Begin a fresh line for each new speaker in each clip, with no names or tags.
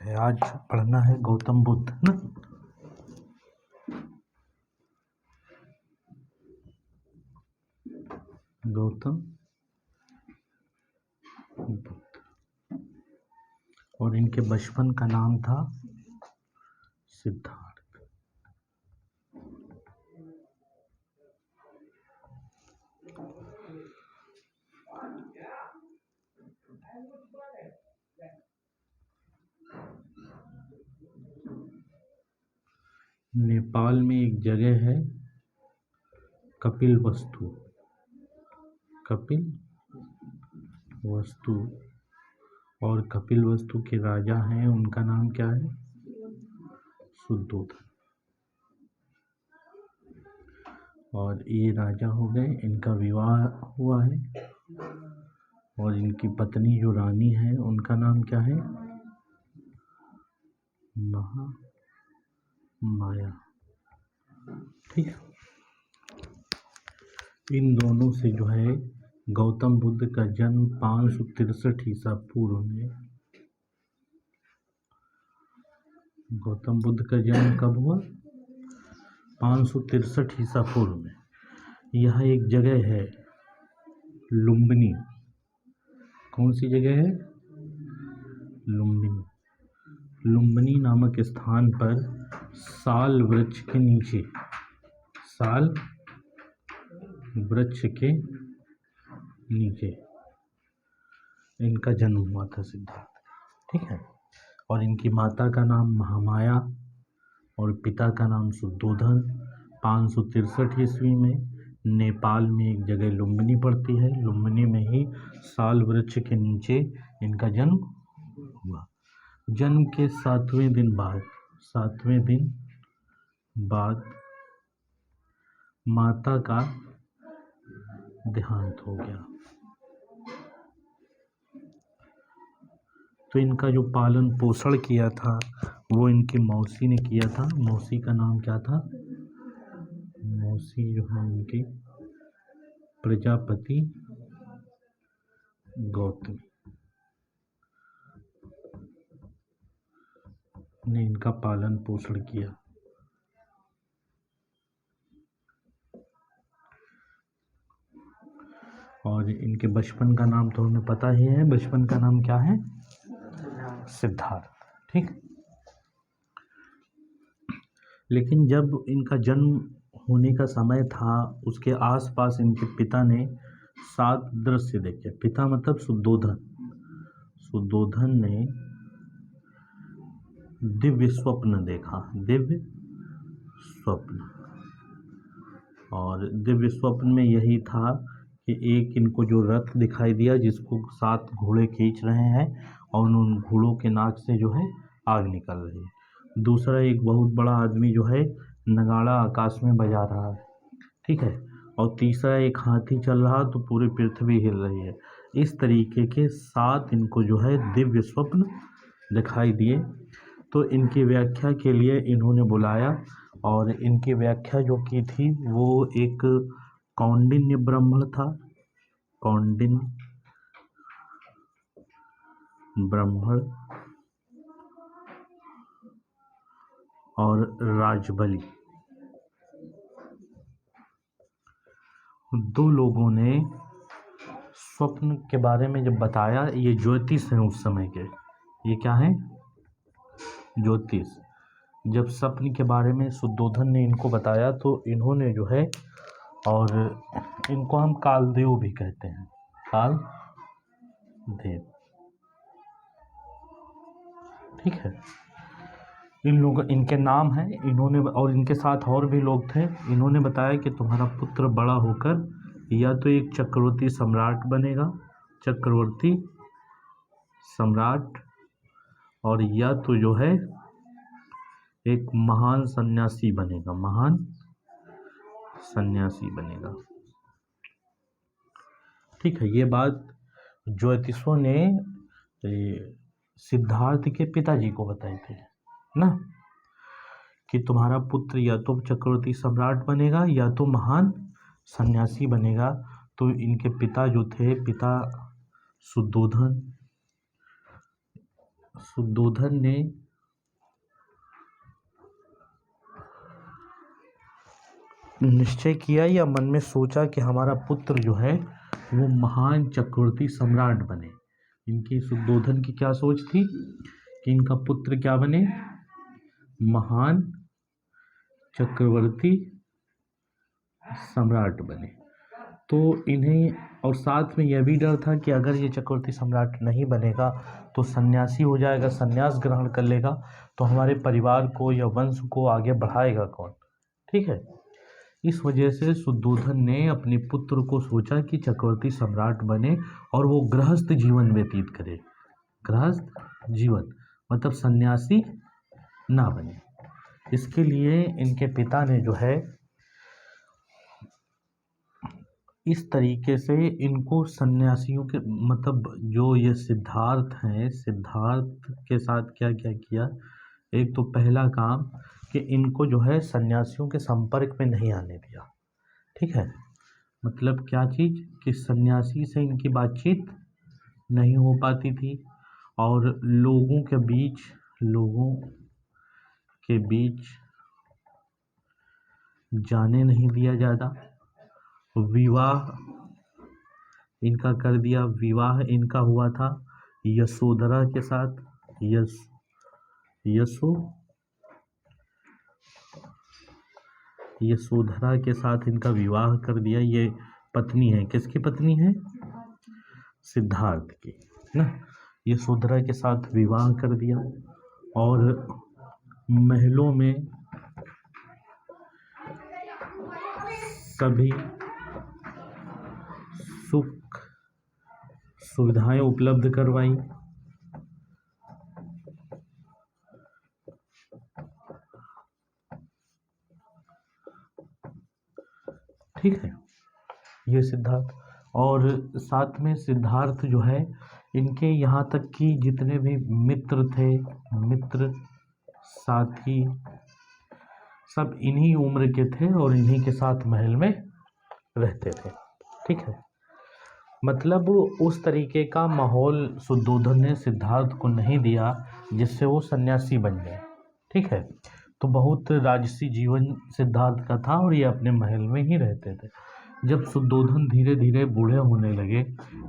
है। आज पढ़ना है गौतम बुद्ध ना। गौतम बुद्ध और इनके बचपन का नाम था सिद्धार्थ। नेपाल में एक जगह है कपिलवस्तु। कपिलवस्तु और कपिलवस्तु के राजा हैं, उनका नाम क्या है? शुद्धोधन। और ये राजा हो गए, इनका विवाह हुआ है और इनकी पत्नी जो रानी है उनका नाम क्या है? महामाया। ठीक है। इन दोनों से जो है गौतम बुद्ध का जन्म 563 ईसा पूर्व में। गौतम बुद्ध का जन्म कब हुआ? 563 ईसा पूर्व में। यह एक जगह है लुम्बिनी। कौन सी जगह है? लुम्बिनी। लुम्बिनी नामक स्थान पर साल वृक्ष के नीचे, साल वृक्ष के नीचे इनका जन्म हुआ था सिद्धार्थ। ठीक है। और इनकी माता का नाम महामाया और पिता का नाम शुद्धोधन। 563 ईस्वी में नेपाल में एक जगह लुम्बिनी पड़ती है। लुम्बिनी में ही साल वृक्ष के नीचे इनका जन्म हुआ। जन्म के 7वें दिन बाद माता का देहांत हो गया। तो इनका जो पालन पोषण किया था वो इनकी मौसी ने किया था। मौसी का नाम क्या था? मौसी जो है इनकी प्रजापति गौतमी ने इनका पालन पोषण किया। और इनके बचपन का नाम तो हमें पता ही है। बचपन का नाम क्या है? सिद्धार्थ। ठीक। लेकिन जब इनका जन्म होने का समय था उसके आसपास इनके पिता ने 7 दृश्य देखे। पिता मतलब शुद्धोधन। शुद्धोधन ने दिव्य स्वप्न देखा। दिव्य स्वप्न। और दिव्य स्वप्न में यही था कि एक इनको जो रथ दिखाई दिया जिसको 7 घोड़े खींच रहे हैं और उन घोड़ों के नाक से जो है आग निकल रही है। दूसरा एक बहुत बड़ा आदमी जो है नगाड़ा आकाश में बजा रहा है। ठीक है। और तीसरा एक हाथी चल रहा तो पूरी पृथ्वी हिल रही है। इस तरीके के 7 इनको जो है दिव्य स्वप्न दिखाई दिए। तो इनकी व्याख्या के लिए इन्होंने बुलाया और इनकी व्याख्या जो की थी वो एक कौंडिन्य ब्राह्मण था। कौंडिन्य ब्राह्मण और राजबली, 2 लोगों ने स्वप्न के बारे में जब बताया। ये ज्योतिष हैं उस समय के। ये क्या है? ज्योतिष। जब स्वप्न के बारे में शुद्धोधन ने इनको बताया तो इन्होंने जो है, और इनको हम कालदेव भी कहते हैं। कालदेव। ठीक है। इन लोग इनके नाम हैं। इन्होंने और इनके साथ और भी लोग थे। इन्होंने बताया कि तुम्हारा पुत्र बड़ा होकर या तो एक चक्रवर्ती सम्राट बनेगा, चक्रवर्ती सम्राट, और या तो जो है एक महान सन्यासी बनेगा। महान सन्यासी बनेगा। ठीक है। ये बात ज्योतिषों ने सिद्धार्थ के पिताजी को बताई थी ना, कि तुम्हारा पुत्र या तो चक्रवर्ती सम्राट बनेगा या तो महान सन्यासी बनेगा। तो इनके पिता जो थे, पिता शुद्धोधन, शुद्धोधन ने निश्चय किया या मन में सोचा कि हमारा पुत्र जो है वो महान चक्रवर्ती सम्राट बने। इनकी शुद्धोधन की क्या सोच थी कि इनका पुत्र क्या बने, महान चक्रवर्ती सम्राट बने। तो इन्हें, और साथ में यह भी डर था कि अगर ये चक्रवर्ती सम्राट नहीं बनेगा तो सन्यासी हो जाएगा, सन्यास ग्रहण कर लेगा, तो हमारे परिवार को या वंश को आगे बढ़ाएगा कौन। ठीक है, इस वजह से शुद्धोधन ने अपने पुत्र को सोचा कि चक्रवर्ती सम्राट बने और वो गृहस्थ जीवन व्यतीत करे। गृहस्थ जीवन मतलब सन्यासी ना बने। इसके लिए इनके पिता ने जो है इस तरीके से इनको सन्यासियों के मतलब जो ये सिद्धार्थ हैं, सिद्धार्थ के साथ क्या क्या किया। एक तो पहला काम कि इनको जो है सन्यासियों के संपर्क में नहीं आने दिया। ठीक है, मतलब क्या चीज़ कि सन्यासी से इनकी बातचीत नहीं हो पाती थी और लोगों के बीच जाने नहीं दिया ज़्यादा। विवाह इनका कर दिया, विवाह इनका हुआ था यशोधरा के साथ। यशोधरा के साथ इनका विवाह कर दिया। ये पत्नी है, किसकी पत्नी है, सिद्धार्थ की ना। यशोधरा के साथ विवाह कर दिया और महलों में सभी सुख सुविधाएं उपलब्ध करवाई। ठीक है, ये सिद्धार्थ, और साथ में सिद्धार्थ जो है इनके यहाँ तक कि जितने भी मित्र थे, मित्र साथी सब इन्हीं उम्र के थे और इन्हीं के साथ महल में रहते थे। ठीक है, मतलब उस तरीके का माहौल शुद्धोधन ने सिद्धार्थ को नहीं दिया जिससे वो सन्यासी बन जाए। ठीक है, तो बहुत राजसी जीवन सिद्धार्थ का था और ये अपने महल में ही रहते थे। जब शुद्धोधन धीरे धीरे बूढ़े होने लगे,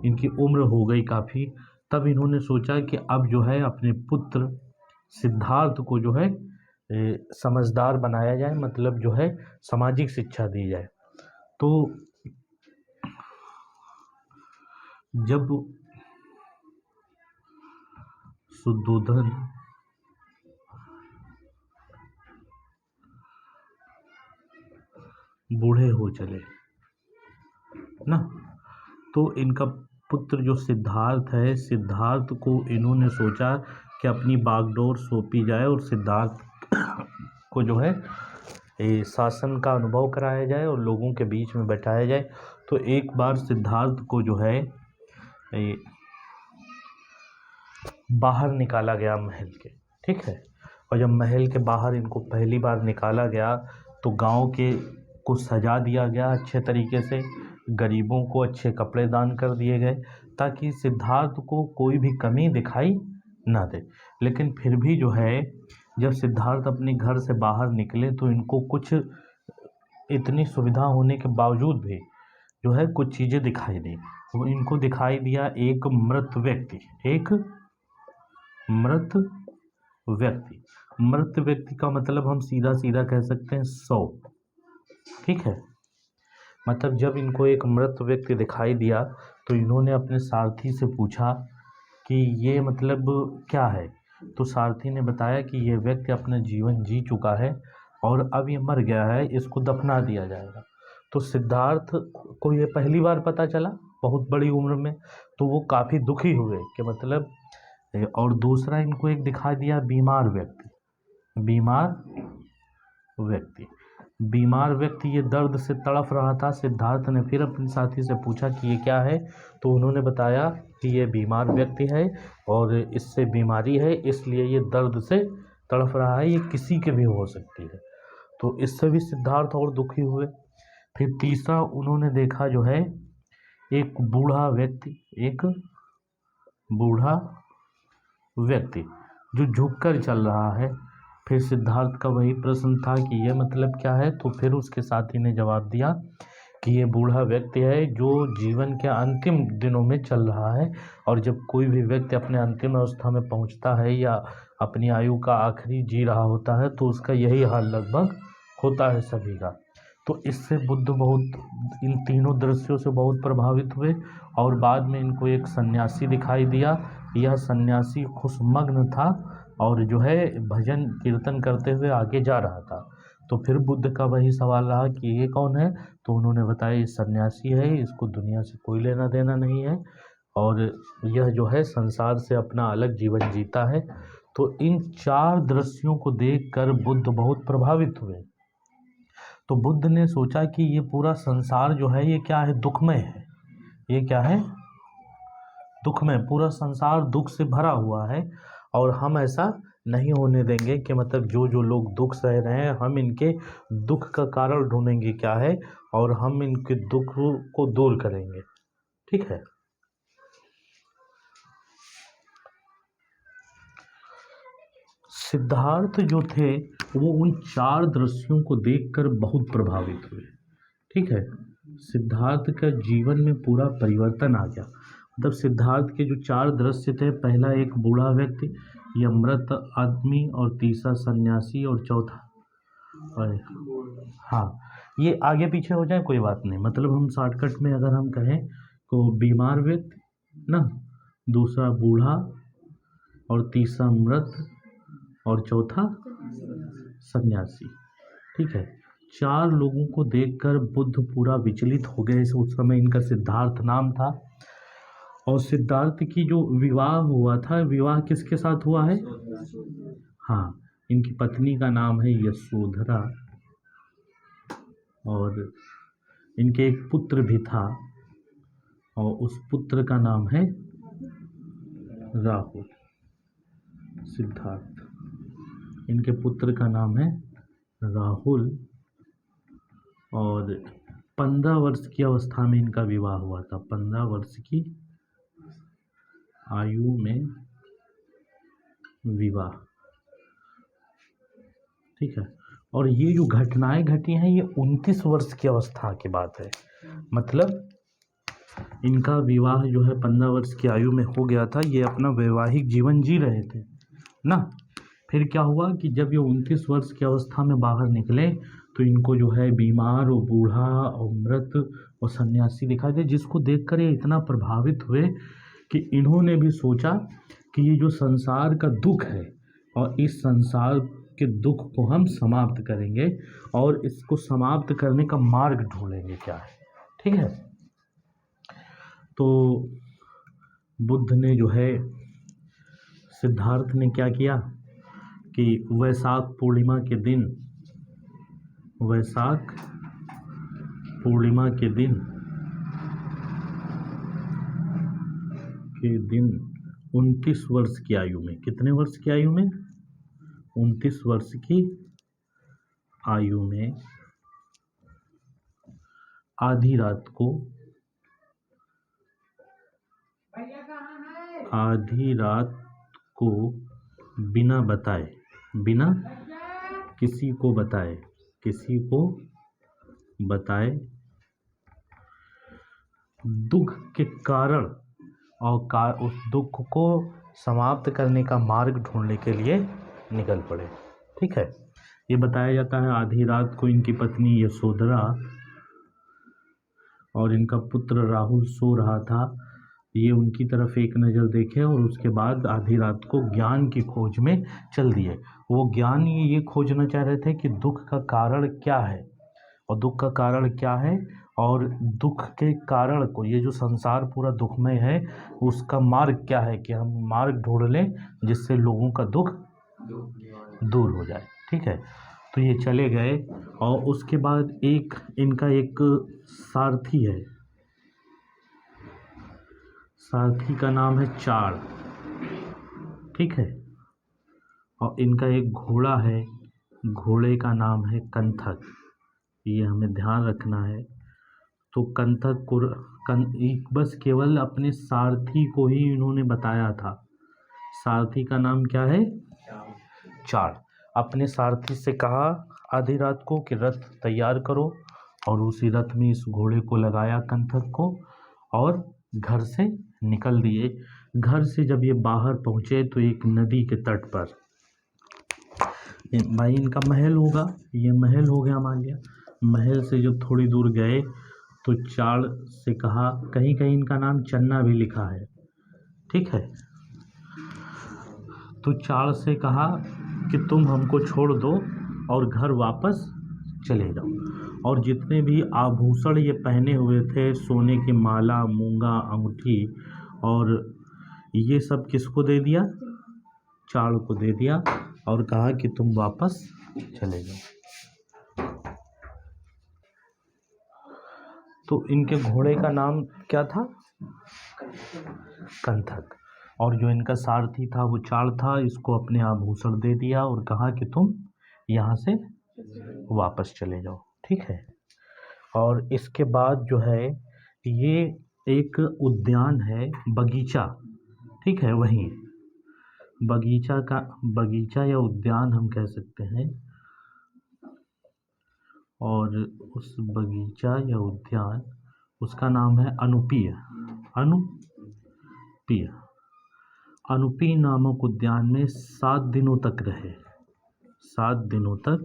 इनकी उम्र हो गई काफ़ी, तब इन्होंने सोचा कि अब जो है अपने पुत्र सिद्धार्थ को जो है समझदार बनाया जाए, मतलब जो है सामाजिक शिक्षा दी जाए। तो जब शुद्धोधन बूढ़े हो चले ना, तो इनका पुत्र जो सिद्धार्थ है, सिद्धार्थ को इन्होंने सोचा कि अपनी बागडोर सौंपी जाए और सिद्धार्थ को जो है शासन का अनुभव कराया जाए और लोगों के बीच में बैठाया जाए। तो एक बार सिद्धार्थ को जो है बाहर निकाला गया महल के। ठीक है, और जब महल के बाहर इनको पहली बार निकाला गया तो गांव के को सजा दिया गया अच्छे तरीके से, गरीबों को अच्छे कपड़े दान कर दिए गए ताकि सिद्धार्थ को कोई भी कमी दिखाई ना दे। लेकिन फिर भी जो है जब सिद्धार्थ अपने घर से बाहर निकले तो इनको कुछ इतनी सुविधा होने के बावजूद भी जो है कुछ चीज़ें दिखाई दी। वो इनको दिखाई दिया एक मृत व्यक्ति, एक मृत व्यक्ति। मृत व्यक्ति का मतलब हम सीधा सीधा कह सकते हैं शव। ठीक है, मतलब जब इनको एक मृत व्यक्ति दिखाई दिया तो इन्होंने अपने सारथी से पूछा कि ये मतलब क्या है। तो सारथी ने बताया कि ये व्यक्ति अपना जीवन जी चुका है और अब ये मर गया है, इसको दफना दिया जाएगा। तो सिद्धार्थ को ये पहली बार पता चला बहुत बड़ी उम्र में, तो वो काफ़ी दुखी हुए कि मतलब। और दूसरा इनको एक दिखा दिया बीमार व्यक्ति, बीमार व्यक्ति ये दर्द से तड़फ रहा था। सिद्धार्थ ने फिर अपने साथी से पूछा कि ये क्या है, तो उन्होंने बताया कि ये बीमार व्यक्ति है और इससे बीमारी है, इसलिए ये दर्द से तड़फ रहा है, ये किसी के भी हो सकती है। तो इससे भी सिद्धार्थ और दुखी हुए। फिर तीसरा उन्होंने देखा जो है एक बूढ़ा व्यक्ति जो झुककर चल रहा है। फिर सिद्धार्थ का वही प्रश्न था कि ये मतलब क्या है, तो फिर उसके साथी ने जवाब दिया कि ये बूढ़ा व्यक्ति है जो जीवन के अंतिम दिनों में चल रहा है, और जब कोई भी व्यक्ति अपने अंतिम अवस्था में पहुंचता है या अपनी आयु का आखिरी जी रहा होता है तो उसका यही हाल लगभग होता है सभी का। तो इससे बुद्ध बहुत इन तीनों दृश्यों से बहुत प्रभावित हुए, और बाद में इनको एक सन्यासी दिखाई दिया। यह सन्यासी खुशमग्न था और जो है भजन कीर्तन करते हुए आगे जा रहा था। तो फिर बुद्ध का वही सवाल रहा कि ये कौन है, तो उन्होंने बताया ये सन्यासी है, इसको दुनिया से कोई लेना देना नहीं है, और यह जो है संसार से अपना अलग जीवन जीता है। तो इन चार दृश्यों को देखकर बुद्ध बहुत प्रभावित हुए। तो बुद्ध ने सोचा कि ये पूरा संसार जो है ये क्या है, दुखमय है। ये क्या है, दुखमय, पूरा संसार दुख से भरा हुआ है, और हम ऐसा नहीं होने देंगे कि मतलब जो जो लोग दुख सह रहे हैं हम इनके दुख का कारण ढूंढेंगे क्या है, और हम इनके दुख को दूर करेंगे। ठीक है। सिद्धार्थ जो थे वो उन चार दृश्यों को देखकर बहुत प्रभावित हुए। ठीक है। सिद्धार्थ का जीवन में पूरा परिवर्तन आ गया। मतलब सिद्धार्थ के जो चार दृश्य थे, पहला एक बूढ़ा व्यक्ति, यह मृत आदमी, और तीसरा सन्यासी, और चौथा, और हाँ, ये आगे पीछे हो जाए कोई बात नहीं, मतलब हम शॉर्टकट में अगर हम कहें तो बीमार व्यक्ति ना, दूसरा बूढ़ा, और तीसरा मृत, और चौथा सन्यासी। ठीक है। चार लोगों को देखकर बुद्ध पूरा विचलित हो गए। उस समय इनका सिद्धार्थ नाम था, और सिद्धार्थ की जो विवाह हुआ था, विवाह किसके साथ हुआ है? हाँ, इनकी पत्नी का नाम है यशोधरा, और इनके एक पुत्र भी था, और उस पुत्र का नाम है राहुल। सिद्धार्थ, इनके पुत्र का नाम है राहुल, और 15 वर्ष की अवस्था में इनका विवाह हुआ था। 15 वर्ष की आयु में विवाह। ठीक है। और ये जो घटनाएं घटी हैं ये 29 वर्ष की अवस्था की बात है। मतलब इनका विवाह जो है 15 वर्ष की आयु में हो गया था, ये अपना वैवाहिक जीवन जी रहे थे ना। फिर क्या हुआ कि जब ये 29 वर्ष की अवस्था में बाहर निकले तो इनको जो है बीमार और बूढ़ा और मृत और सन्यासी दिखाई दे, जिसको देखकर ये इतना प्रभावित हुए कि इन्होंने भी सोचा कि ये जो संसार का दुख है, और इस संसार के दुख को हम समाप्त करेंगे, और इसको समाप्त करने का मार्ग ढूंढेंगे क्या है। ठीक है। तो बुद्ध ने जो है, सिद्धार्थ ने क्या किया कि वैशाख पूर्णिमा के दिन, वैशाख पूर्णिमा के दिन 29 वर्ष की आयु में, कितने वर्ष की आयु में? 29 वर्ष की आयु में आधी रात को बिना बताए, बिना किसी को बताए दुख के कारण और उस दुख को समाप्त करने का मार्ग ढूंढने के लिए निकल पड़े। ठीक है। ये बताया जाता है आधी रात को इनकी पत्नी यशोधरा और इनका पुत्र राहुल सो रहा था। ये उनकी तरफ एक नज़र देखे और उसके बाद आधी रात को ज्ञान की खोज में चल दिए। वो ज्ञान ये खोजना चाह रहे थे कि दुख का कारण क्या है, और दुख का कारण क्या है, और दुख के कारण को, ये जो संसार पूरा दुखमय है, उसका मार्ग क्या है कि हम मार्ग ढूंढ लें जिससे लोगों का दुख दूर हो जाए। ठीक है। तो ये चले गए, और उसके बाद इनका एक सारथी है, सारथी का नाम है चाड़। ठीक है। और इनका एक घोड़ा है, घोड़े का नाम है कंथक। ये हमें ध्यान रखना है। तो कंथक को बस केवल अपने सारथी को ही इन्होंने बताया था। सारथी का नाम क्या है? चार। अपने सारथी से कहा आधी रात को कि रथ तैयार करो, और उसी रथ में इस घोड़े को लगाया कंथक को, और घर से निकल दिए। घर से जब ये बाहर पहुँचे तो एक नदी के तट पर, भाई इनका महल होगा, ये महल हो गया मान लिया। महल से जब थोड़ी दूर गए तो चाड़ से कहा, कहीं कहीं इनका नाम चन्ना भी लिखा है, ठीक है। तो चाड़ से कहा कि तुम हमको छोड़ दो और घर वापस चले जाओ। और जितने भी आभूषण ये पहने हुए थे, सोने की माला, मूंगा, अंगूठी, और ये सब किसको दे दिया? चाड़ को दे दिया, और कहा कि तुम वापस चले जाओ। तो इनके घोड़े का नाम क्या था? कंथक। और जो इनका सारथी था वो चाड़ था, इसको अपने आभूषण दे दिया और कहा कि तुम यहाँ से वापस चले जाओ, ठीक है। और इसके बाद जो है ये एक उद्यान है, बगीचा, ठीक है, वहीं बगीचा या उद्यान हम कह सकते हैं। और उस बगीचा या उद्यान, उसका नाम है अनुपीय। अनुपीय नामक उद्यान में 7 दिनों तक रहे। 7 दिनों तक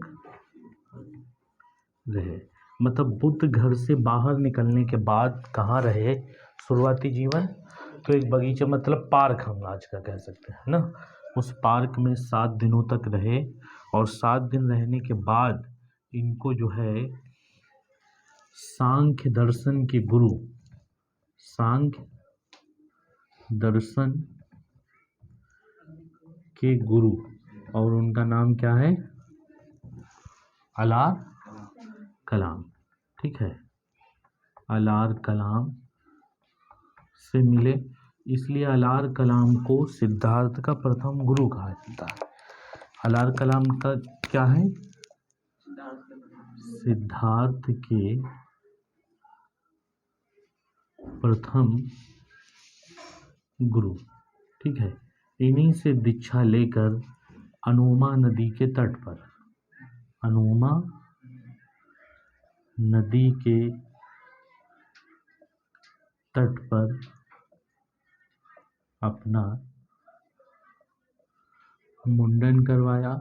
रहे, मतलब बुद्ध घर से बाहर निकलने के बाद कहाँ रहे शुरुआती जीवन? तो एक बगीचा, मतलब पार्क हम आज का कह सकते हैं ना, उस पार्क में 7 दिनों तक रहे। और 7 दिन रहने के बाद इनको जो है सांख्य दर्शन के गुरु, सांख्य दर्शन के गुरु, और उनका नाम क्या है? अलार कलाम, ठीक है। अलार कलाम से मिले, इसलिए अलार कलाम को सिद्धार्थ का प्रथम गुरु कहा जाता है। अलार कलाम का क्या है? सिद्धार्थ के प्रथम गुरु, ठीक है। इन्हीं से दीक्षा लेकर अनुमा नदी के तट पर, अनुमा नदी के तट पर अपना मुंडन करवाया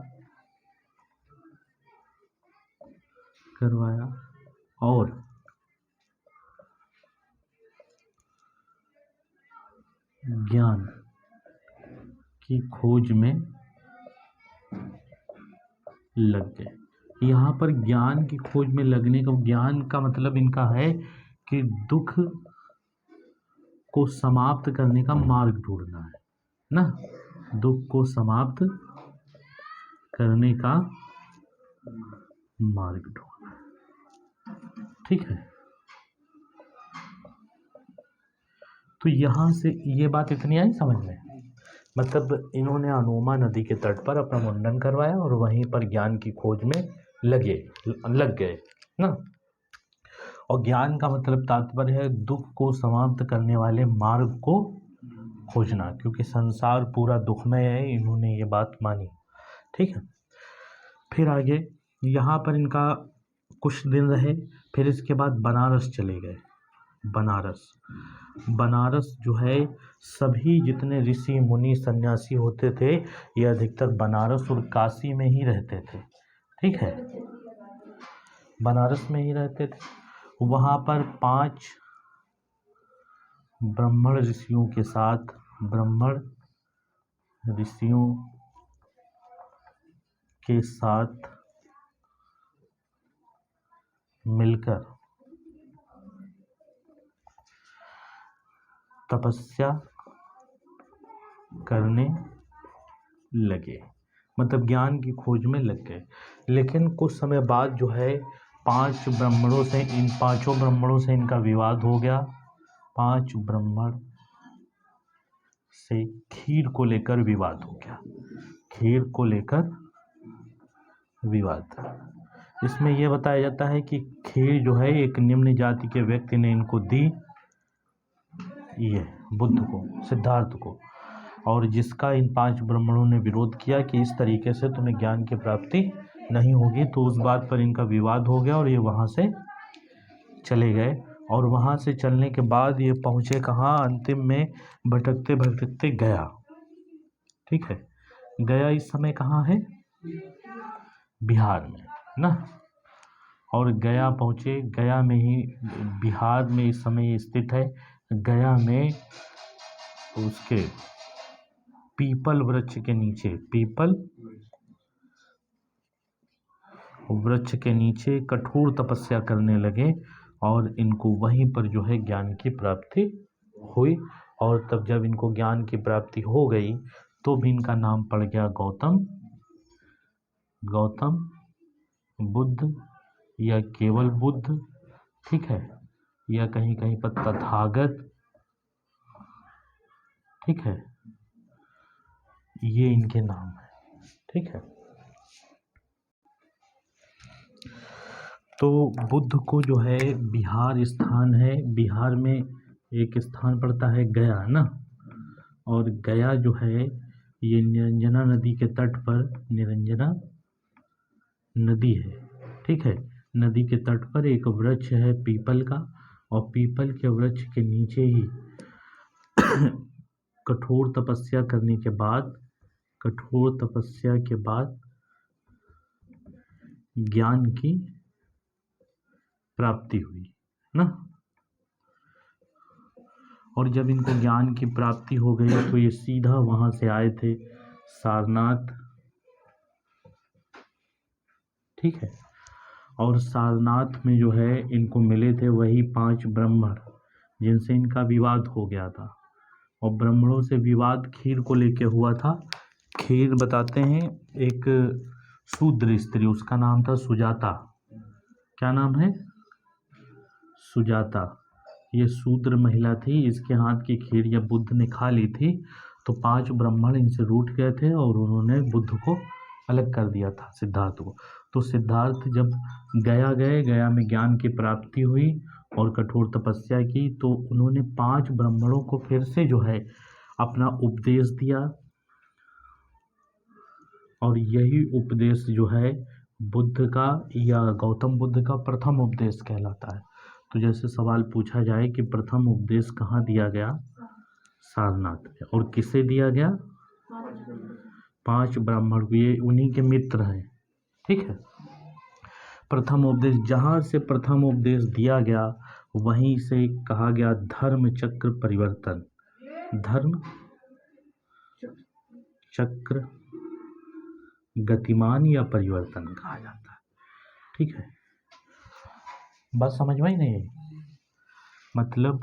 और ज्ञान की खोज में लग गए। यहाँ पर ज्ञान की खोज में लगने का, ज्ञान का मतलब इनका है कि दुख को समाप्त करने का मार्ग ढूंढना है ना, दुख को समाप्त करने का मार्ग ढूंढना, ठीक है। तो यहाँ से ये बात इतनी आई समझ में, मतलब इन्होंने अनुमा नदी के तट पर अपना मुंडन करवाया और वहीं पर ज्ञान की खोज में लग गए ना। और ज्ञान का मतलब तात्पर्य है दुख को समाप्त करने वाले मार्ग को खोजना, क्योंकि संसार पूरा दुखमय है, इन्होंने ये बात मानी, ठीक है। फिर आगे यहाँ पर इनका कुछ दिन रहे, फिर इसके बाद बनारस चले गए। बनारस जो है, सभी जितने ऋषि मुनि सन्यासी होते थे ये अधिकतर बनारस और काशी में ही रहते थे, ठीक है, बनारस में ही रहते थे। वहाँ पर 5 ब्राह्मण ऋषियों के साथ, ब्राह्मण ऋषियों के साथ मिलकर तपस्या करने लगे, मतलब ज्ञान की खोज में लग गए। लेकिन कुछ समय बाद जो है 5 ब्राह्मणों से, इन 5 ब्राह्मणों से इनका विवाद हो गया। 5 ब्राह्मण से खीर को लेकर विवाद हो गया, खीर को लेकर विवाद। इसमें यह बताया जाता है कि खीर जो है एक निम्न जाति के व्यक्ति ने इनको दी, ये बुद्ध को, सिद्धार्थ को, और जिसका इन 5 ब्राह्मणों ने विरोध किया कि इस तरीके से तुम्हें ज्ञान की प्राप्ति नहीं होगी, तो उस बात पर इनका विवाद हो गया और ये वहाँ से चले गए। और वहाँ से चलने के बाद ये पहुँचे कहाँ, अंतिम में भटकते भटकते गया। ठीक है, गया इस समय कहाँ है, बिहार में ना। और गया पहुँचे, गया में ही, बिहार में इस समय स्थित है। गया में उसके पीपल वृक्ष के नीचे, पीपल वृक्ष के नीचे कठोर तपस्या करने लगे और इनको वहीं पर जो है ज्ञान की प्राप्ति हुई। और तब जब इनको ज्ञान की प्राप्ति हो गई तो भी इनका नाम पड़ गया गौतम, गौतम बुद्ध या केवल बुद्ध। ठीक है, या कहीं कहीं पर तथागत। ठीक है, ये इनके नाम है। ठीक है, तो बुद्ध को जो है बिहार स्थान है, बिहार में एक स्थान पड़ता है गया ना। और गया जो है ये निरंजना नदी के तट पर, निरंजना नदी है। ठीक है, नदी के तट पर एक वृक्ष है पीपल का, और पीपल के वृक्ष के नीचे ही कठोर तपस्या करने के बाद, कठोर तपस्या के बाद ज्ञान की प्राप्ति हुई ना। और जब इनको ज्ञान की प्राप्ति हो गई तो ये सीधा वहां से आए थे सारनाथ। ठीक है, और सारनाथ में जो है इनको मिले थे वही 5 ब्राह्मण जिनसे इनका विवाद हो गया था। और ब्राह्मणों से विवाद खीर को लेके हुआ था। खीर बताते हैं एक शूद्र स्त्री, उसका नाम था सुजाता। क्या नाम है, सुजाता। ये शूद्र महिला थी, इसके हाथ की खीर जब बुद्ध ने खा ली थी तो 5 ब्राह्मण इनसे रूठ गए थे और उन्होंने बुद्ध को अलग कर दिया था, सिद्धार्थ को। तो सिद्धार्थ जब गया गए, गया में ज्ञान की प्राप्ति हुई और कठोर तपस्या की, तो उन्होंने 5 ब्राह्मणों को फिर से जो है अपना उपदेश दिया। और यही उपदेश जो है बुद्ध का या गौतम बुद्ध का प्रथम उपदेश कहलाता है। तो जैसे सवाल पूछा जाए कि प्रथम उपदेश कहाँ दिया गया, सारनाथ में। और किसे दिया गया, 5 ब्राह्मण, ये उन्हीं के मित्र हैं। ठीक है, प्रथम उपदेश, जहाँ से प्रथम उपदेश दिया गया वहीं से कहा गया धर्म चक्र परिवर्तन। धर्म चक्र गतिमान या परिवर्तन कहा जाता है। ठीक है, बस समझ में ही नहीं, मतलब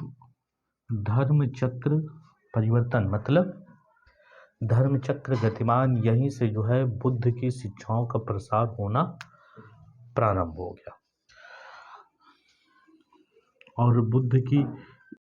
धर्म चक्र परिवर्तन, मतलब धर्म चक्र गतिमान, यहीं से जो है बुद्ध की शिक्षाओं का प्रसार होना प्रारंभ हो गया। और बुद्ध की